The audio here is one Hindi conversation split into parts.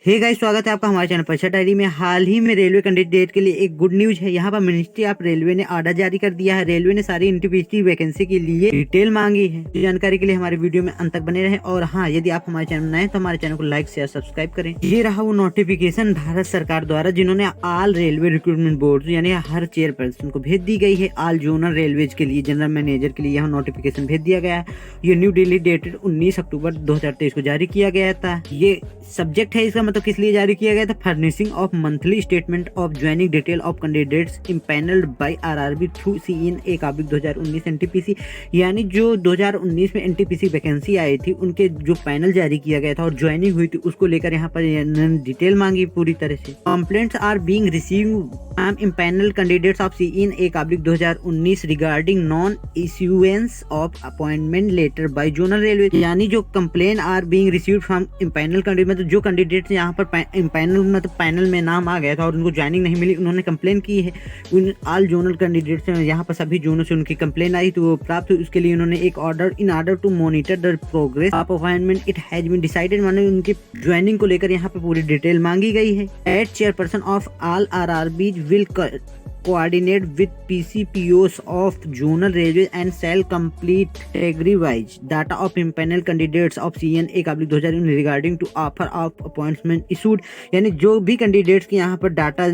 हे गाइस, स्वागत है आपका हमारे चैनल परीक्षा डायरी में। हाल ही में रेलवे कैंडिडेट के लिए एक गुड न्यूज है। यहाँ पर मिनिस्ट्री ऑफ रेलवे ने ऑर्डर जारी कर दिया है। रेलवे ने सारी एनटीपीसी वैकेंसी के लिए डिटेल मांगी है। जानकारी के लिए हमारे वीडियो में अंत तक बने रहे। और हाँ, यदि आप हमारे चैनल नए हैं तो हमारे चैनल को लाइक शेयर सब्सक्राइब करें। ये रहा वो नोटिफिकेशन भारत सरकार द्वारा जिन्होंने ऑल रेलवे रिक्रूटमेंट बोर्ड यानी हर चेयरपर्सन को भेज दी गई है। ऑल जोनल रेलवेज के लिए जनरल मैनेजर के लिए यहाँ नोटिफिकेशन भेज दिया गया है। ये न्यू दिल्ली डेटेड 19 अक्टूबर 2023 को जारी किया गया था। ये सब्जेक्ट है, इसका मतलब किस लिए जारी किया गया था? Furnishing of monthly statement of joining detail of candidates empanelled by RRB through CN/2019 NTPC. यानी जो 2019 में एनटीपीसी वैकेंसी आई थी उनके जो पैनल जारी किया गया था और ज्वाइनिंग हुई थी उसको लेकर यहाँ पर डिटेल मांगी पूरी तरह से। Complaints are being received from empanelled candidates of CN/2019 regarding non issuance of appointment letter by zonal railway. यानी जो complain are being received from empanel candidate, मतलब जो कैंडिडेट्स यहाँ पर पैनल मतलब पैनल में नाम आ गया था और उनको ज्वाइनिंग नहीं मिली, उन्होंने कंप्लेन की है। उन ऑल जोनल कैंडिडेट्स यहाँ पर सभी जोनों से उनकी कंप्लेन आई तो वो प्राप्त हुई। उसके लिए उन्होंने एक order in order to monitor the progress of appointment it has been decided, माने उनकी ज्वाइनिंग को लेकर यहाँ पे पूरी डिटेल मांगी गई है। At chairperson of all RRB will coordinate with PCPOs of zonal railways and shall complete category-wise data of impaneled candidates of CN/2019 regarding to offer of appointment issued। यानी जो भी कैंडिडेट्स की यहाँ पर डाटा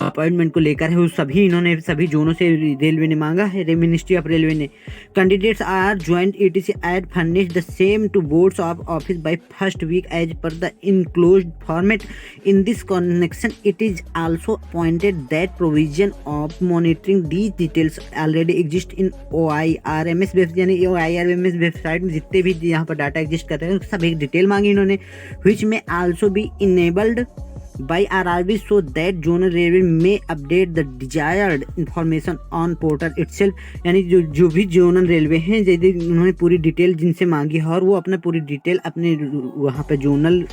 अपॉइंटमेंट को लेकर है वो सभी इन्होंने सभी जोनों से रेलवे ने मांगा है। मिनिस्ट्री ऑफ रेलवे ने candidates are joint ETC and furnish the same to boards of office by first week as per the enclosed format. In this connection it is also pointed that provision of monitoring these details already exist in OIRMS web, यानी OIRMS वेबसाइट में जितने भी यहाँ पर डाटा एग्जिस्ट कर रहे हैं सब एक डिटेल मांगी इन्होंने, which may also be enabled by RRB so that zonal railway may update the desired information on portal itself। यानी जो भी जोनल रेलवे हैं यदि उन्होंने पूरी डिटेल जिनसे मांगी है और वो अपना पूरी डिटेल अपने वहाँ पे जोनल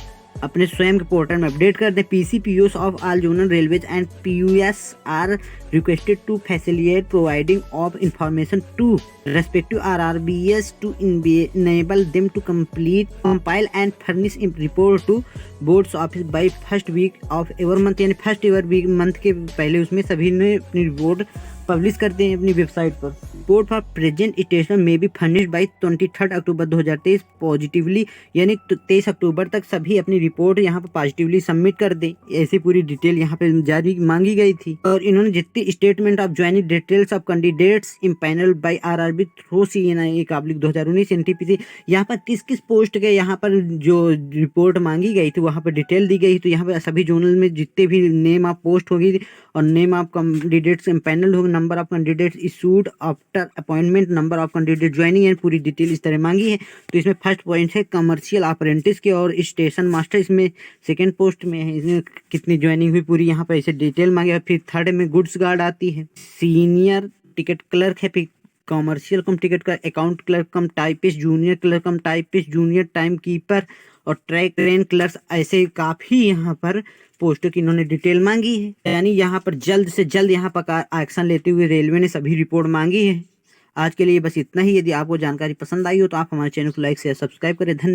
अपने स्वयं के पोर्टल में अपडेट कर दें। PCPOs of all zonal railways and PUS are requested to facilitate providing of information to respective RRBs to enable them to compile and furnish report to boards office by first week of every month। यानी फर्स्ट एवर वीक मंथ के पहले उसमें सभी ने अपनी रिपोर्ट पब्लिश करते हैं अपनी वेबसाइट पर। रिपोर्ट फॉर प्रेजेंट स्टेशन में भी फर्निश बाई 23 अक्टूबर 2023 पॉजिटिवली, यानी 23 अक्टूबर तक सभी अपनी रिपोर्ट यहाँ पर पॉजिटिवली सबमिट कर दें। ऐसी पूरी डिटेल यहाँ पे जारी मांगी गई थी। और इन्होंने जितनी statement of joining details of candidates empanelled by RRB through CN/2019 NTPC, यहाँ पर किस किस पोस्ट के यहाँ पर जो रिपोर्ट मांगी गई थी वहाँ पर डिटेल दी गई। तो यहाँ पर सभी जोनल में जितने भी नेम ऑफ पोस्ट होगी और नेम ऑफ कैंडिडेट्स इम्पैनल्ड होगी, number of candidates issued after appointment, number of candidate joining, and पूरी डिटेल इस तरह मांगी है। तो इसमें फर्स्ट पॉइंट है कमर्शियल अप्रेंटिस के और स्टेशन मास्टर, इसमें सेकेंड पोस्ट में है इसमें कितनी ज्वाइनिंग हुई पूरी यहाँ पर ऐसे डिटेल मांगे। फिर थर्ड में गुड्स गार्ड आती है, सीनियर टिकट क्लर्क है, फिर कॉमर्शियल कम टिकट का अकाउंट क्लर्क कम टाइपिस्ट, जूनियर क्लर्क कम टाइपिस्ट, जूनियर टाइम कीपर और ट्रैक ट्रेन क्लर्क, ऐसे काफ़ी यहाँ पर पोस्टों की इन्होंने डिटेल मांगी है। यानी यहाँ पर जल्द से जल्द यहाँ पर एक्शन लेते हुए रेलवे ने सभी रिपोर्ट मांगी है। आज के लिए बस इतना ही। यदि आपको जानकारी पसंद आई हो तो आप हमारे चैनल को लाइक शेयर सब्सक्राइब करें। धन्यवाद।